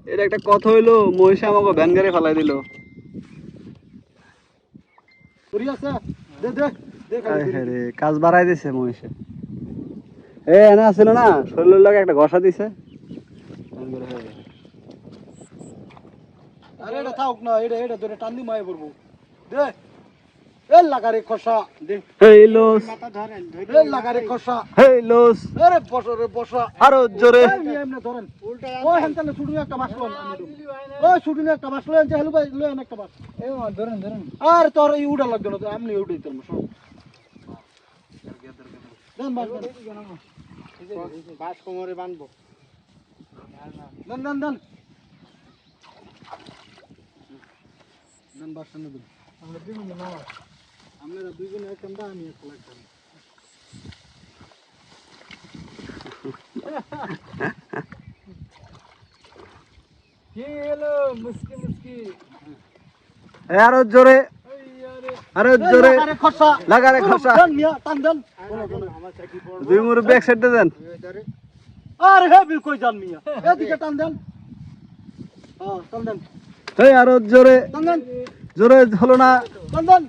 এটা একটা কথা হইলো, মহিষে আমাকে ভ্যান গাড়ি ফেলাই দিল। কাজ বাড়াই দিছে মহিষে। এনে আসছিল না, শরীরের লাগে একটা ঘষা দিছে। আরে এটা থাক না, এটা এটা ধরে টান দি মায়ে পড়বো। দে এ লাগারে খসা দে। এই লস, মাথা ধরেন, এ লাগারে খসা। এই লস, আরে বসো রে বসা। আরো জোরে। এমনি ধরেন উল্টা। ও হেনতালে ছুটুনি একটা বাস লন। ও ছুটুনি একটা বাস লন, যে হেলু ভাই লন একটা বাস। এই ধরেন ধরেন। আর তোর এই উড়া লাগবে না, তো আমনি উড়াই তোর মশো। দেন বাস দেন। বাস কোমরে বাঁধবো। দেন দেন দেন। দেন বাস টানে দেন। আমরা দুই মিনিট নাও। আমরা দুই জন এক কামটা, আমি এক লাগতাম। কি হলো মুস্কি মুস্কি? আরো জোরে, আরো জোরে লাগারে খসা। টান দেন। দুই মুড়ি ব্যাক সাইডে দেন। আরে হে বিল কই জান মিয়া, এদিকে টান দেন। হ্যাঁ টান দেন। এই আরো জোরে, টান দেন। জোরে হলো না। টান দেন।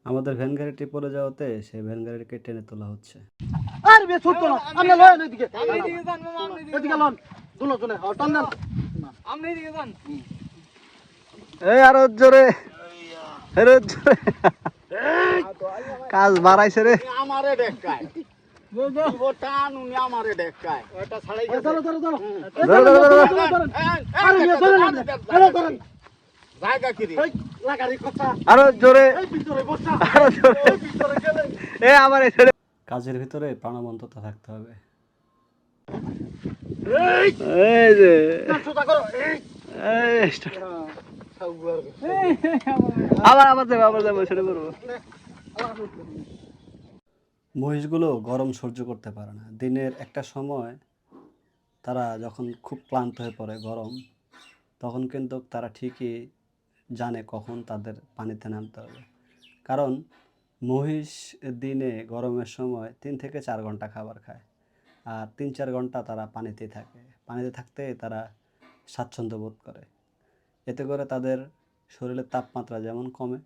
আমাদের ভ্যান গাড়িটি পড়ে যাওয়াতে সেই ভ্যান গাড়িকে টেনে তোলা হচ্ছে। আরে বে ছুট তো না, আপনি লন এদিকে। এদিকে যান মামা, আপনি এদিকে লন। দুলো জনে টান দেন। আপনি এদিকে যান। এই আরো জোরে, আরো জোরে। কাজ বাড়াইছে রে। আমারে দেখায় ও টান উনি আমারে দেখায়। ওটা ছাড়াই গেছে। চলো চলো চলো। আরে মিয়া ধরেন আপনি। আরে ধরেন। জায়গা কি রে? এই লাগারি কথা। আরো জোরে, এই ভিতরে বসা। আরো জোরে। এই ভিতরে গেলে। আমার এই ছেড়ে। কাজের ভিতরে প্রাণবন্ততা থাকতে হবে। এই এই যে সোজা করো। এই এই আবার আবার যাবো, আবার যাবো, সেটা করবো। মহিষগুলো গরম সহ্য করতে পারে না। দিনের একটা সময় তারা যখন খুব ক্লান্ত হয়ে পড়ে গরম, তখন কিন্তু তারা ঠিকই জানে কখন তাদের পানিতে নামতে হবে। কারণ মহিষ দিনে গরমের সময় 3 থেকে 4 ঘন্টা খাবার খায়, আর 3-4 ঘন্টা তারা পানিতেই থাকে। পানিতে থাকতে তারা স্বাচ্ছন্দ্য বোধ করে। এতে করে তাদের শরীরের তাপমাত্রা যেমন কমে,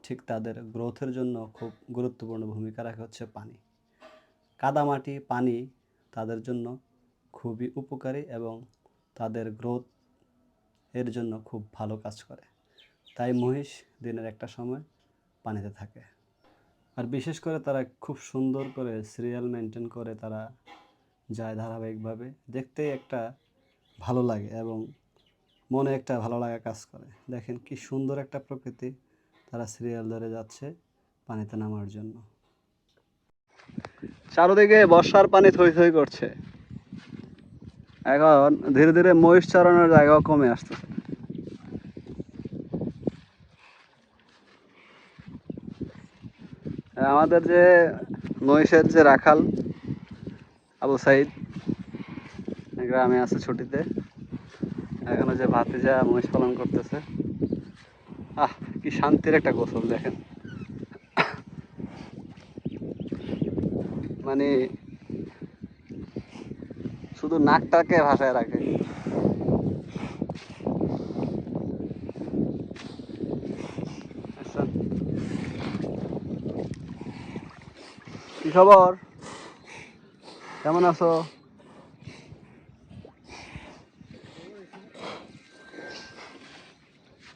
ঠিক তাদের গ্রোথের জন্য খুব গুরুত্বপূর্ণ ভূমিকা রাখে হচ্ছে পানি। কাদামাটি পানি তাদের জন্য খুবই উপকারী এবং তাদের গ্রোথ এর জন্য খুব ভালো কাজ করে। তাই মহিষ দিনের একটা সময় পানিতে থাকে। আর বিশেষ করে তারা খুব সুন্দর করে সিরিয়াল মেনটেন করে তারা যায় ধারাবাহিকভাবে। দেখতেই একটা ভালো লাগে এবং মনে একটা ভালো লাগা কাজ করে। দেখেন কি সুন্দর একটা প্রকৃতি, তারা সিরিয়াল ধরে যাচ্ছে পানিতে নামার জন্য। চারদিকে বর্ষার পানি থই থই করছে। এখন ধীরে ধীরে মহিষ চরানোর জায়গাও কমে আসতেছে। আমাদের যে মহিষের যে রাখাল আবু সাইদ গ্রামে আছে ছুটিতে, এখনো যে ভাতিজা মহিষ পালন করতেছে। আহ কি শান্তির একটা গোসল দেখেন। মানে শুধু নাকটাকে ভাসায় রাখে। কি খবর, কেমন আছো?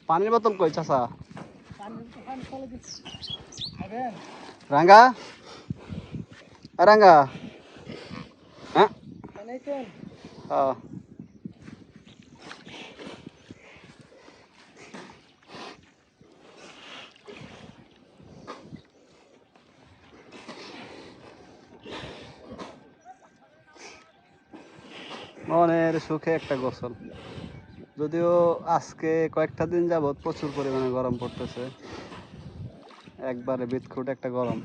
পানির বোতল কই চাচা? রাঙ্গা, রাঙ্গা, হ্যাঁ হ্যাঁ। মনের সুখে একটা গোসল। যদিও আজকে কয়েকটা দিন যাবৎ প্রচুর পরিমাণে গরম পড়তেছে, একবারে বিদঘুট একটা গরম।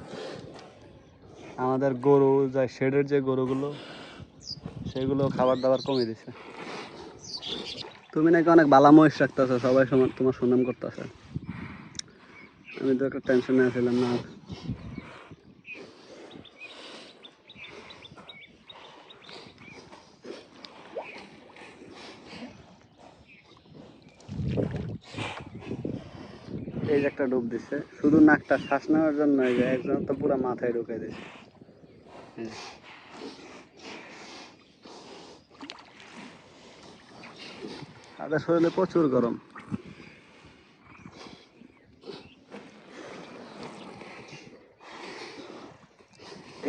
আমাদের গরু যায় শেডের যে গরুগুলো, সেগুলো খাবার দাবার কমে দিছে। তুমি নাকি অনেক বালা মহিষ রাখতেছো, সবাই তোমার সুনাম করতেছে। আমি তো একটা টেনশনে আছিলাম না। এই যে একটা ডুব দিচ্ছে, শুধু নাকটা শ্বাস নেওয়ার জন্য। এই যে একজন তো পুরো মাথায় ঢুকে দিচ্ছে। তাদের শরীরে প্রচুর গরম।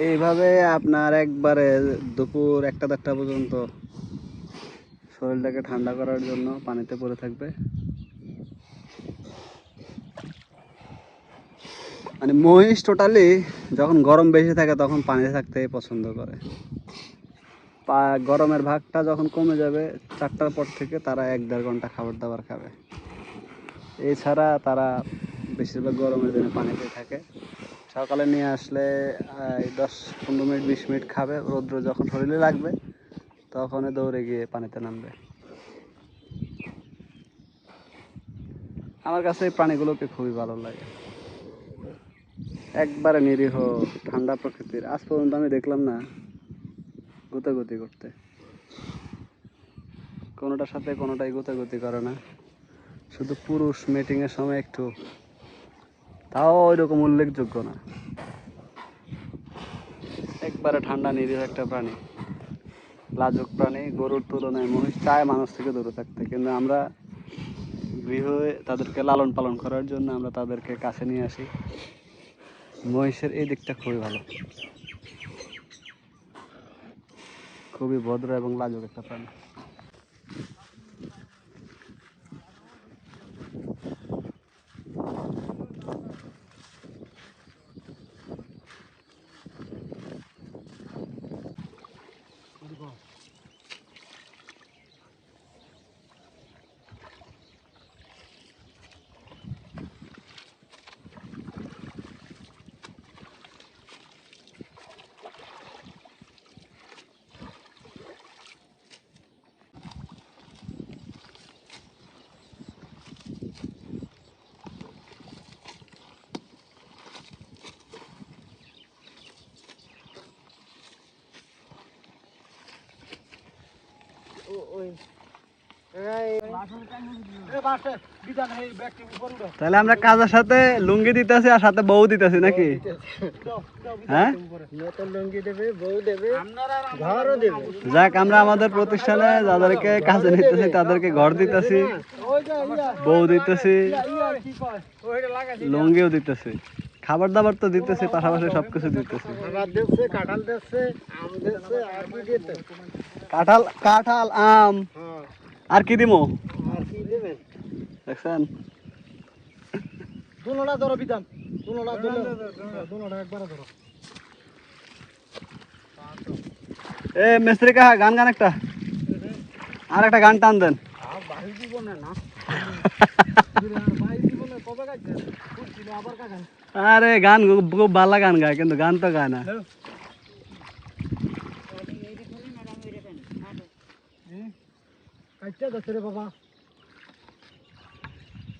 এইভাবে আপনার একবারে দুপুর 1টা 2টা পর্যন্ত শরীরটাকে ঠান্ডা করার জন্য পানিতে পড়ে থাকবে। মানে মহিষ টোটালি যখন গরম বেশি থাকে তখন পানিতে থাকতেই পছন্দ করে। গরমের ভাগটা যখন কমে যাবে 4টার পর থেকে তারা 1-1.5 ঘন্টা খাবার দাবার খাবে। এছাড়া তারা বেশিরভাগ গরমের দিনে পানিতে থাকে। সকালে নিয়ে আসলে 10-15 মিনিট 20 মিনিট খাবে, রৌদ্র যখন শরীরে লাগবে তখন দৌড়ে গিয়ে পানিতে নামবে। আমার কাছে এই প্রাণীগুলোকে খুবই ভালো লাগে, একবারে নিরীহ ঠান্ডা প্রকৃতির। আজ পর্যন্ত আমি দেখলাম না গুতাগুতি করতে, কোনোটার সাথে কোনোটাই গুতাগুতি করে না। শুধু পুরুষ মিটিংয়ের সময় একটু, তাও ওই রকম উল্লেখযোগ্য না। একবারে ঠান্ডা নিরীহ একটা প্রাণী, লাজুক প্রাণী। গরুর তুলনায় মহিষ চায় মানুষ থেকে দূরে থাকতে, কিন্তু আমরা গৃহে তাদেরকে লালন পালন করার জন্য আমরা তাদেরকে কাছে নিয়ে আসি। মহিষের এই দিকটা খুবই ভালো, খুবই ভদ্র এবং লাজুক একটা প্রাণী। তাহলে আমরা কাজের সাথে লুঙ্গি দিতেছি আর সাথে বউ দিতেছি নাকি? হ্যাঁ, যাক, আমরা আমাদের প্রতিষ্ঠানে যাদেরকে কাজে নিতেছি তাদেরকে ঘর দিতেছি, বউ দিতেছি, লুঙ্গিও দিতেছি, খাবার দাবার তো দিতেছি, পাশাপাশি সবকিছু দিতেছি। কাঁঠাল, কাঁঠাল, আম, আর কি দিমো দেখছেন? এ মিস্ত্রি কাহা, গান গান একটা, আর একটা গান টান দেন। আরে গান খুব ভালো গান গায়, কিন্তু গান তো গায় না।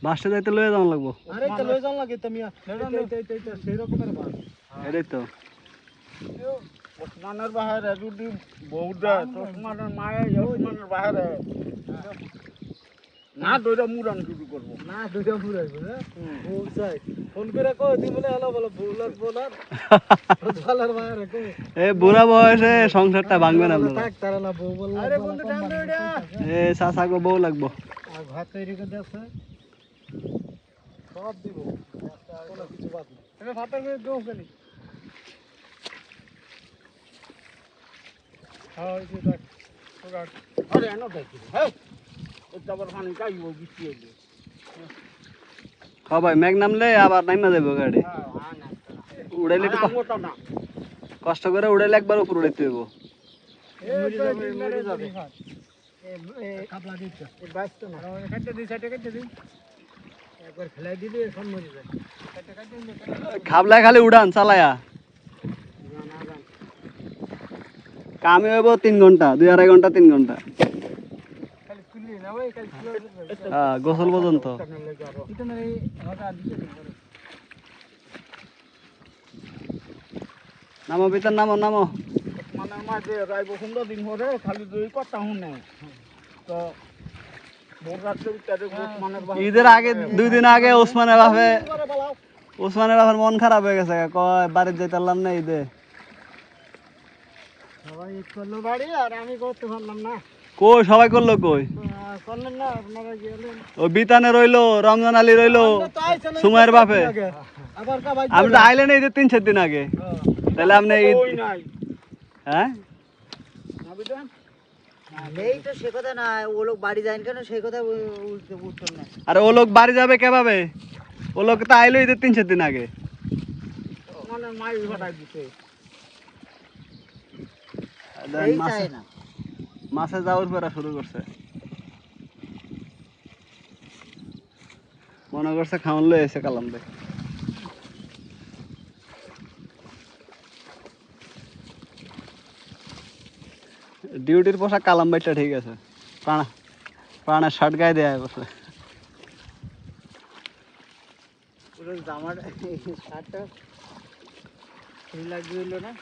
বাসে যাইতে লয়ে যাওয়া লাগবো। এটাই তো ওসমানের বাহারে যদি বউদা ওসমানের মায়ের ওসমানের বাহারে না দুইটা মুরান শুরু করবো, না দুইটা মুরাইবো। বউ চাই ফোন করে কই দি বলে হলো বলো বউলার বলার বলার বাহারে কই এই বুড়া বয়সে সংসারটা ভাঙবে না আপনারা। থাক তারা না বউ বললা। আরে বন্ধু টান দে ওইটা। এ চাচা গো বউ লাগবো। আর ভাত তৈরি করে আছে সব দিব, কোনো কিছু বাদ না। এনে ভাতের করে দেও কেন? হ্যাঁ এই যে দেখ ওগাট। আরে এনো দেখ হ্যাঁ এটা আবার পানি কাইব বৃষ্টি হইলে। হ্যাঁ ভাই, মেঘ নামলে আবার নাইমা যাবো গাড়ি। উড়াইলে তো কষ্ট করে উড়াইলে একবার উপর উড়াইতে হইব। খাবলায় খালি উড়ান চালায়া কামে হইব 3 ঘন্টা, 2-2.5 ঘন্টা 3 ঘন্টা। হ্যাঁ, গোসল পর্যন্ত। নামো ভিতর, নামো নামো। মানে মাঝে রাইব 15 দিন হরে খালি দুই কথা শুনে তো ঈদের আগে 2 দিন আগে ওসমানের বাপের মন খারাপ হয়ে গেছে, কয় বাড়ি যেতে পারলাম না ঈদে। সবাই ঈদ করলো বাড়ি আর আমি করতে পারলাম না। কই সবাই করলো কই? করলেন না আপনারা গেলেন। ও বিতানে রইলো, রমজান আলী রইলো, সুমাইয়ের বাপে। আবার কা ভাই আপনি তো আইলেন ঈদের 3-4 দিন আগে, তাহলে আপনি ঈদ হ্যাঁ নেই তো সে কথা না, ও লোক বাড়ি যায় কেন সেই কথা উত্তর না। আরে ও লোক বাড়ি যাবে কেভাবে? ও লোক তো আইলো ঈদের 3-4 দিন আগে। মানে মাই ভাড়া দিতে এই চাই না। মাছে যাওয়ার পরে শুরু করছে, মনে করছে খাওয়ান লয়ে এসে কালাম দেখ। ডিউটির পোশাক কালাম বাইটা ঠিক আছে, প্রাণের শার্ট গায়ে দেয়া বসে। পুরো জামার শার্টটা ফ্রি লাগবে না।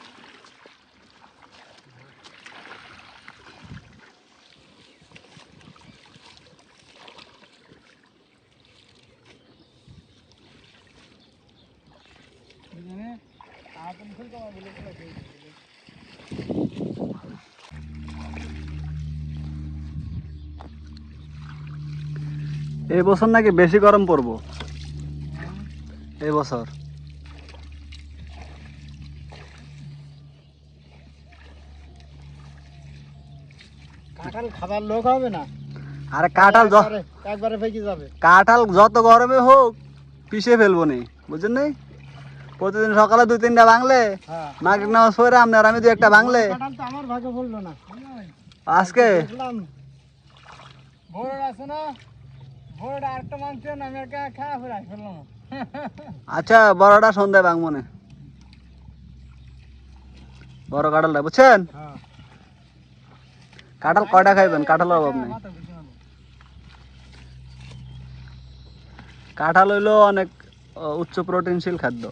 এই বছর নাকি বেশি গরম পড়বো এই বছর। কাঁঠাল খাবার লোক হবে না। আরে কাঁঠাল একবারে ফেঁকে যাবে। কাঁঠাল যত গরমে হোক পিষে ফেলবো নি, বুঝছেন নাই? প্রতিদিন সকালে 2-3টা ভাঙলে, মাগরিব নামাজ পড়ে আপনি আর আমি 2-1টা ভাঙলে। কাঁঠাল তো আমার ভাগে পড়লো না আজকে দেখলাম ভোর আছে না, ভোর আরেকটা মানছেন আমি একা খাওয়া ফেরাই ফেললাম। আচ্ছা বড়টা সন্ধ্যায় ভাঙবো না, বড় কাঁঠালটা বুঝছেন। কাঁঠাল কয়টা খাইবেন? কাঁঠালের অভাব নেই। কাঁঠাল হইলো অনেক উচ্চ প্রোটিনশীল খাদ্য,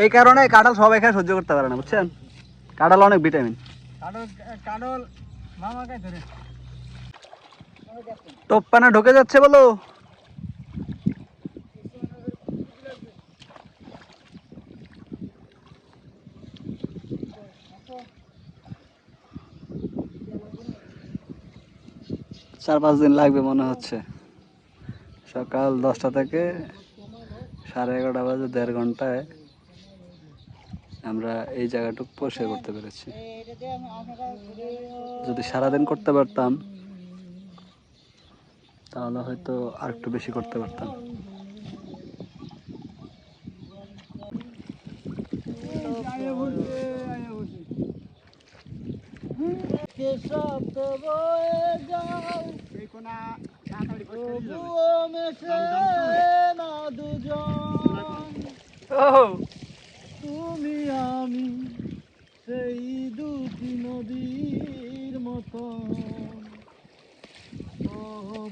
এই কারণে কাঁঠাল সবাই খায় সহ্য করতে পারে না, বুঝছেন। কাঁঠাল অনেক ভিটামিন। কাঁঠাল মামা খাই ধরে টপ পানা ঢুকে যাচ্ছে বলো। চার 5 দিন লাগবে মনে হচ্ছে। সকাল 10টা থেকে 11:30 বাজে 1.5 ঘন্টায় আমরা এই জায়গাটুকু পরিষ্কার করতে পেরেছি। যদি সারাদিন করতে পারতাম তাহলে হয়তো আর একটু বেশি করতে পারতাম। শব্দ বয়ে যায় তবুও মেশে না দুজন, তুমি আমি সেই দুটি নদীর মতো। ও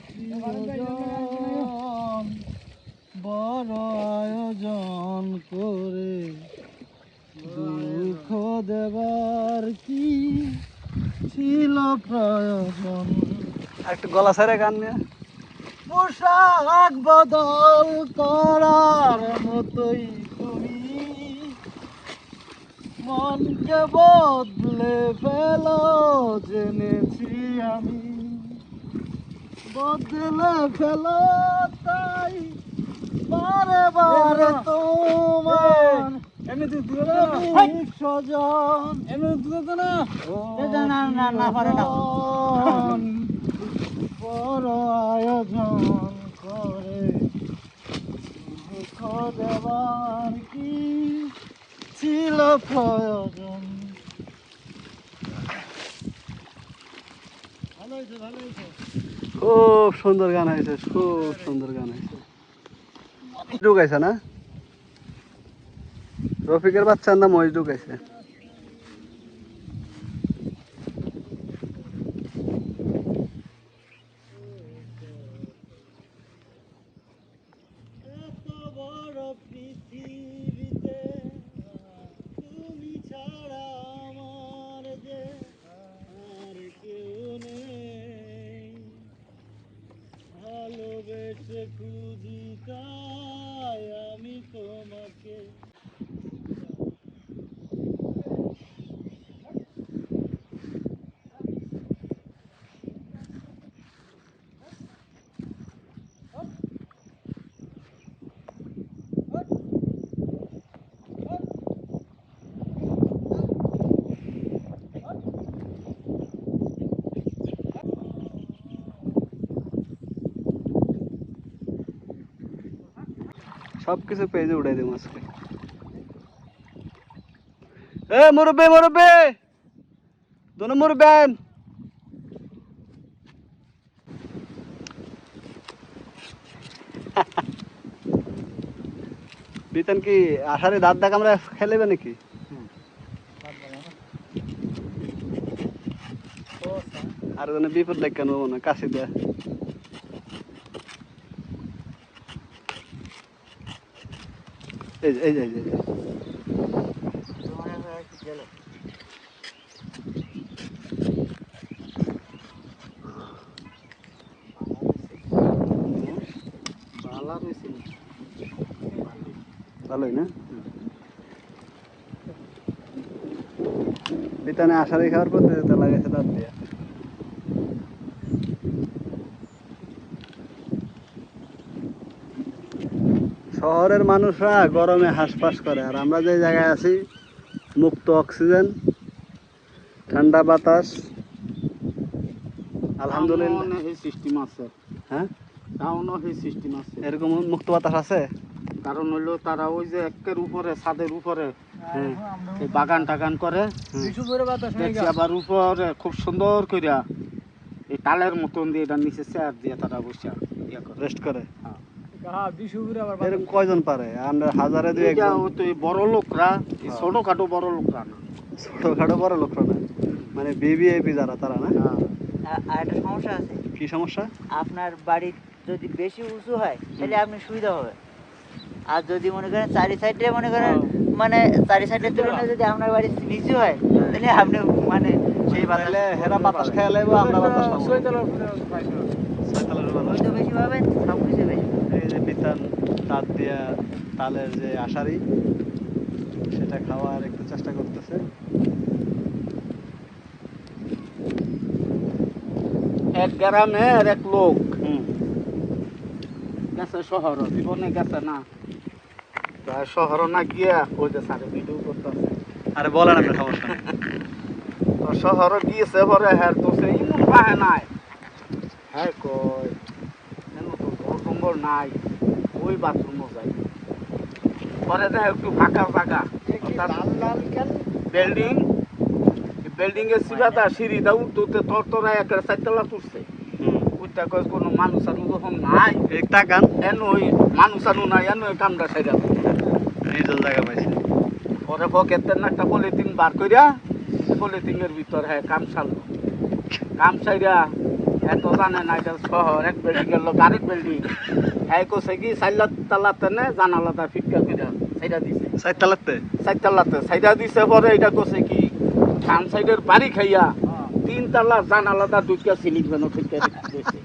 প্রিয়জন বড় আয়োজন করে দুঃখ দেবার কি ছিল প্রয়োজন। একটু গলা ছেড়ে গান নিয়ে পোশাক বদল করার মতোই তুমি মনকে বদলে ফেলো জেনেছি আমি, বদলে ফেলো তাই বারে বারে তোমার সজন বড় আয়োজন করে দুঃখ দেবার কি ছিল প্রয়োজন। ভালো হয়েছে ভালো হয়েছে। খুব সুন্দর গান হয়েছে, খুব সুন্দর গান হয়েছে। ঢুকাইছে না রফিকের বাচ্চার নাম মহিষ ঢুকাইছে। এত বড় পৃথিবীতে তুমি ছাড়া আমার যে আর কেউ সে খুঁজি তাই আমি তোমাকে। সব কিছু পেজে উঠাই দেবো আজকে। এ মুরব্বি মুরব্বি, 2 নম্বর ব্যান। বিতান কি আষাঢ়ে দাঁত দাগ আমরা খেলেবে নাকি? আর ওখানে বিপদ লাগ কেন মনে কাশি দেয়া। এই যে এই যে এই যে ভালোই না? বিতানে আষাঢ়ে খাওয়ার পদ্ধতিতে লাগাইছে দাঁত দিয়া। শহরের মানুষরা গরমে হাঁসফাঁস করে, আর আমরা যে জায়গায় আছি মুক্ত অক্সিজেন, ঠান্ডা বাতাস, আলহামদুলিল্লাহ। এই সিস্টেম আছে, হ্যাঁ টাউনও সেই সিস্টেম আছে। এরকম মুক্ত বাতাস আছে। কারণ হইলো তারা ওই যে একের উপরে ছাদের উপরে হ্যাঁ এই বাগান টাগান করে, দেখছি আবার উপরে খুব সুন্দর কইরা এই তালের মতন দিয়ে এটা নিচে চেয়ার দিয়ে তারা বসে ইয়া করে রেস্ট করে। হ্যাঁ। এরকম কয়জন পারে? আমরা হাজারে দুই এটা একজন। ওই তো এই বড় লোকরা, এই ছোটখাটো বড় লোকরা না। ছোটখাটো বড় লোকরা না, মানে বিবিআইপি যারা তারা না। আর একটা সমস্যা আছে, কি সমস্যা? আপনার বাড়ি যদি বেশি উঁচু হয় তাহলে আপনি সুবিধা হবে। আর যদি মনে করেন চারি সাইডে মনে করেন মানে চারি সাইডের তুলনায় যদি আপনার বাড়ি নিচু হয় তাহলে আপনি মানে সেই তাহলে হেরা বাতাস খেয়ে লাইবো, আমরা বাতাস পাবো। ছয়তলার উপরে ওই তো বেশি পাবেন, সব কিছু বেশি। এই যে বিতান দাঁত দিয়া তালের যে আষাঢ়ি, সেটা খাওয়ার একটু চেষ্টা করতেছে। এক গ্রামের এক লোক হুম গেছে শহর, জীবনে গেছে না, শহর না গিয়া ওই যে সারে ভিডিও করতেছে। আরে বলেন আপনার সমস্যা নেই। তো শহর গিয়েছে পরে হ্যাঁ তো সে ইমন পাহে নাই, হ্যাঁ কই কেন তো ঘর টম্বর নাই, ওই বাথরুমও যাই। পরে দেখ একটু ফাঁকা ফাঁকা বিল্ডিং, বিল্ডিং এর সিবাটা সিঁড়িটা উঠতে তরতরা একের 4 তলা তুলছে। ওইটা কয় কোনো মানুষ আনু যখন নাই, এক টাকান এন ওই মানুষ আনু নাই, এন ওই কামটা সেরা। নিজের জায়গা পাইছে। পরে পকেটের না একটা পলিথিন বার কইরা পলিথিনের ভিতর হ্যাঁ কাম সারলো। কাম সাইরা এত জানে না এটা শহর, এক বিল্ডিং এর লোক আরেক বিল্ডিং, হ্যাঁ কোসে কি 4 তলাতে নে জানালাটা ফিটকা কইরা সাইডা দিছে। 4 তলাতে 4 তলাতে সাইডা দিছে। পরে এটা কোসে কি ডান সাইডের বাড়ি খাইয়া 3 তলা জানালাটা দুইটা সিলিং ফ্যানও ফিটকা দিছে।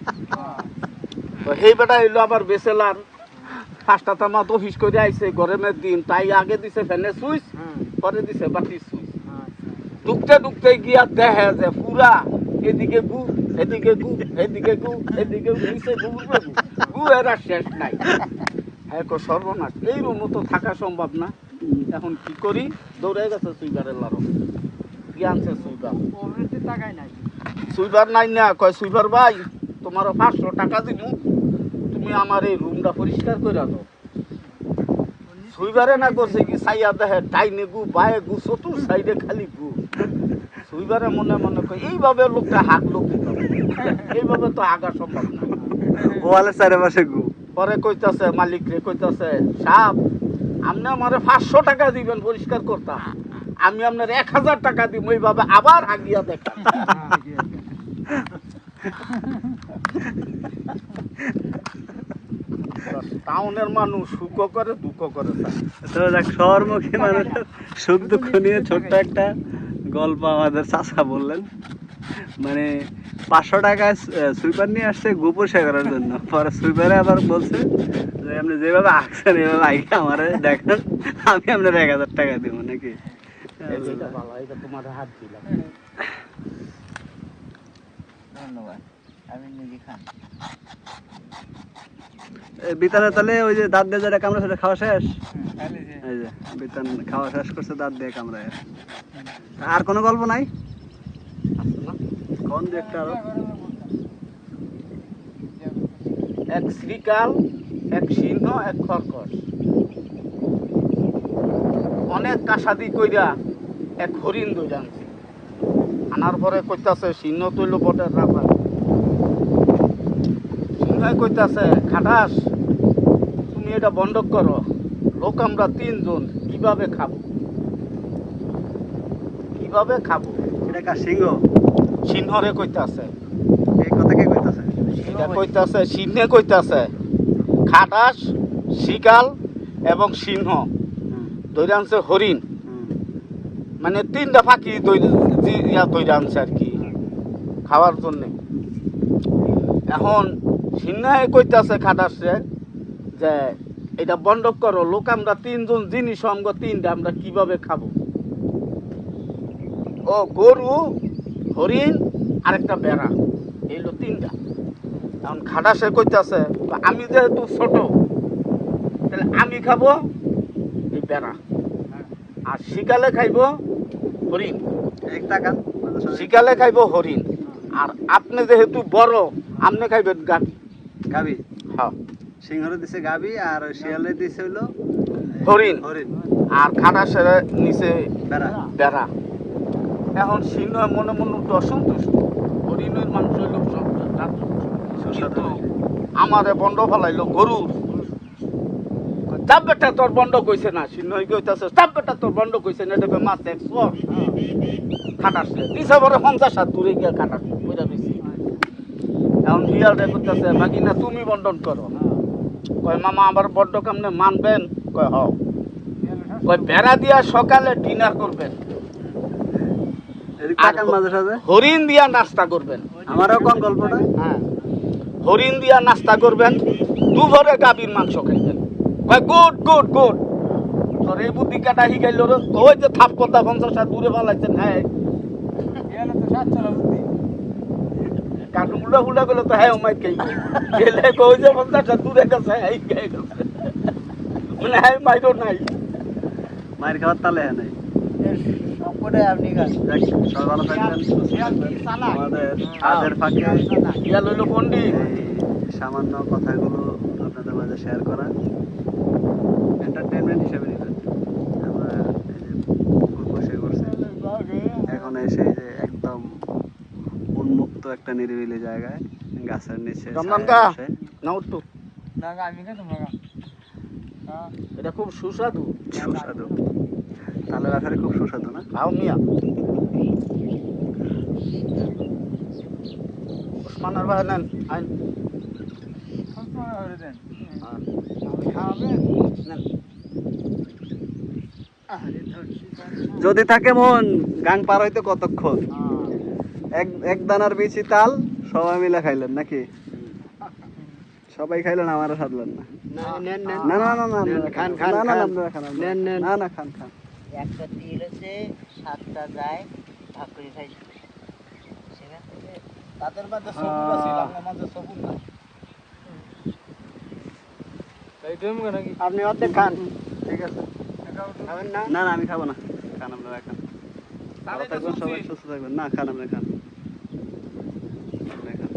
তো সেই বেটা এলো আবার বেসেলার 5টা তামাত অফিস করে আইছে গরমের দিন, তাই আগে দিছে ফ্যানের সুইচ, পরে দিছে বাতির সুইচ। ঢুকতে ঢুকতে গিয়া দেখে যে পুরা এদিকে গু এদিকে গু এদিকে গু এদিকে নিচে গু গু এর আর শেষ নাই। হ্যাঁ সর্বনাশ, এই রুমও তো থাকা সম্ভব না। এখন কি করি, দৌড়ে গেছে সুইবারের লারো গিয়ে আনছে সুইবার। সুইবার নাই না, কয় সুইবার ভাই তোমারও 500 টাকা দিব, তুমি আমার এই রুমটা পরিষ্কার করে দাও। সুইবারে না করছে কি সাইয়া দেখে ডাইনে গু বায়ে গু চতুর সাইডে খালি গু। সুইবারে মনে মনে কয় এইভাবে লোকটা হাঁকলো কি করে? এইভাবে তো হাঁকা সম্ভব না। ওয়ালের চারিপাশে গু। পরে কইতাছে মালিক রে, কইতাছে সাপ আপনি আমারে 500 টাকা দিবেন পরিষ্কার করতাম, আমি আপনার 1000 টাকা দিব, ওইভাবে আবার হাগিয়া দেখান। টাউনের মানুষ সুখ করে দুঃখ করে। তো দেখ শহরমুখী মানুষের সুখ দুঃখ নিয়ে ছোট্ট একটা গল্প আমাদের চাচা বললেন। মানে 500 টাকায় সুইপার নিয়ে আসছে গু পরিষ্কার করার জন্য। পরে সুইপারে আবার বলছে যে আপনি যেভাবে আঁকছেন এভাবে আঁকে আমার দেখেন, আমি আপনার 1000 টাকা দেবো নাকি। এটা ভালো, এটা তোমার হাত দিলাম। ধন্যবাদ, আমি নিজে খান। বিতানে তাহলে ওই যে দাঁত দিয়ে যেটা কামড়া সেটা খাওয়া শেষ। এই যে বিতান খাওয়া শেষ করছে দাঁত দিয়ে কামড়ায়। আর কোনো গল্প নাই? আছে না? কোন যে একটা আরো এক শ্রীকাল, এক সিংহ, এক খরগোশ অনেক কাসাদি কইরা এক হরিণ দইরা আনছে। আনার পরে কইতাছে সিংহ তৈল বটের রাখা। সিংহে কইতাছে খাটাস তুমি এটা বন্ধ করো, লোক আমরা 3 জন কিভাবে খাবো, কিভাবে খাবো। এটা কার সিংহ? সিংহরে কইতাছে, এই কথা কে কইতাছে? এটা কইতাছে সিংহে কইতাছে খাটাস, শিকাল এবং সিংহ ধরে আনছে হরিণ, মানে 3টা ফাঁকি ধরে আনছে আর কি খাওয়ার জন্য। এখন সিংহে কইতাছে খাটাসে যে এটা বন্ধ করো, লোক আমরা 3 জন জিনিস আমগো 3টা আমরা কিভাবে খাবো। ও গরু, হরিণ আর একটা বেড়া, এইলো 3টা। এখন খাটাসে কইতাছে আমি যেহেতু ছোট তাহলে আমি খাবো এই বেড়া, আর শিকালে খাইবো হরিণ। এক টাকা শিকালে খাইবো হরিণ, আর আপনি যেহেতু বড় আপনি খাইবেন গাভী। গাবি হ্যাঁ, সিংহরে দিছে গাবি আর শিয়ালে দিছে হইলো হরিণ, হরিণ আর খাটাসের নিচে বেড়া। বেড়া। এখন সিংহ মনে মনে তো অসন্তুষ্ট, হরিণের মাংস হইল কিন্তু আমারে বন্ধ ফেলাইলো গরুর। চাপ বেটা তোর বন্ধ কইছে না, সিংহ কইতাছে চাপ বেটা তোর বন্ধ কইছে না, দেখবে মাছ দেখছো খাটাসে দিছে বড় 50 হাত দূরে গিয়া খাটাস কইরা দিছি। এখন হিয়াল রে কইতাছে বাকি না তুমি বন্ধন করো। কয় মামা আমার বড্ড কামনে মানবেন? কয় হ। কয় বেড়া দিয়া সকালে ডিনার করবেন, এদিক টাকার মাঝে সাথে হরিণ দিয়া নাস্তা করবেন। আমারও কোন গল্পটা? হ্যাঁ, হরিণ দিয়া নাস্তা করবেন, দুপুরে গাভীর মাংস খাইবেন। কয় গুড গুড গুড। তোর এই বুদ্ধি কাটা শিখাইল রে, ওই যে থাপ কথা 50 হাত দূরে পালাইছেন। হ্যাঁ কাটু উল্টা উল্টা গেলে তো হ্যাঁ মাইক খাইব গেলে কই যে 50 হাত দূরে গেছে হ্যাঁ খাই মানে হ্যাঁ মাইরো নাই। মায়ের খাওয়ার তালে হ্যাঁ নাই। সবকটাই আপনি খান। যাক, সবাই ভালো থাকবেন, সুস্থ থাকবেন। আমাদের কাজের ফাঁকে ইয়া লইল পন্ডিত এই সামান্য কথাগুলো আপনাদের মাঝে শেয়ার করা এন্টারটেইনমেন্ট হিসেবে নিবেন। আমরা এই যে পুকুর বসে করছি, এখন এসে এই যে একদম উন্মুক্ত একটা নিরিবিলি জায়গায় গাছের নিচে রমনান ছায়ায় কা বসে না উঠতো না আমি খাই তোমরা খাও। এটা খুব সুস্বাদু। সুস্বাদু। তালের আঠারে খুব সুস্বাদু না? খাও মিয়া। ওসমানের ভাই নেন আইন নেন। যদি থাকে মন গাং পার হইতে কতক্ষণ, এক এক দানার বিচি তাল সবাই মিলে খাইলেন নাকি? সবাই খাইলেন, আমারও সাধলেন না। না না না না খান খান না না আপনারা খান, না না খান খান। একটা তিল হচ্ছে 7টা যায় ভাগ করে খাই, সেখান থেকে তাদের মাঝে সবুজ আছিল, আমার মাঝে সবুজ নাই। আপনি অর্ধেক খান, ঠিক আছে? না না আমি খাবো না, খান আপনারা খান। ভালো থাকবেন সবাই, সুস্থ থাকবেন। না খান, আপনি খান, আপনি খান।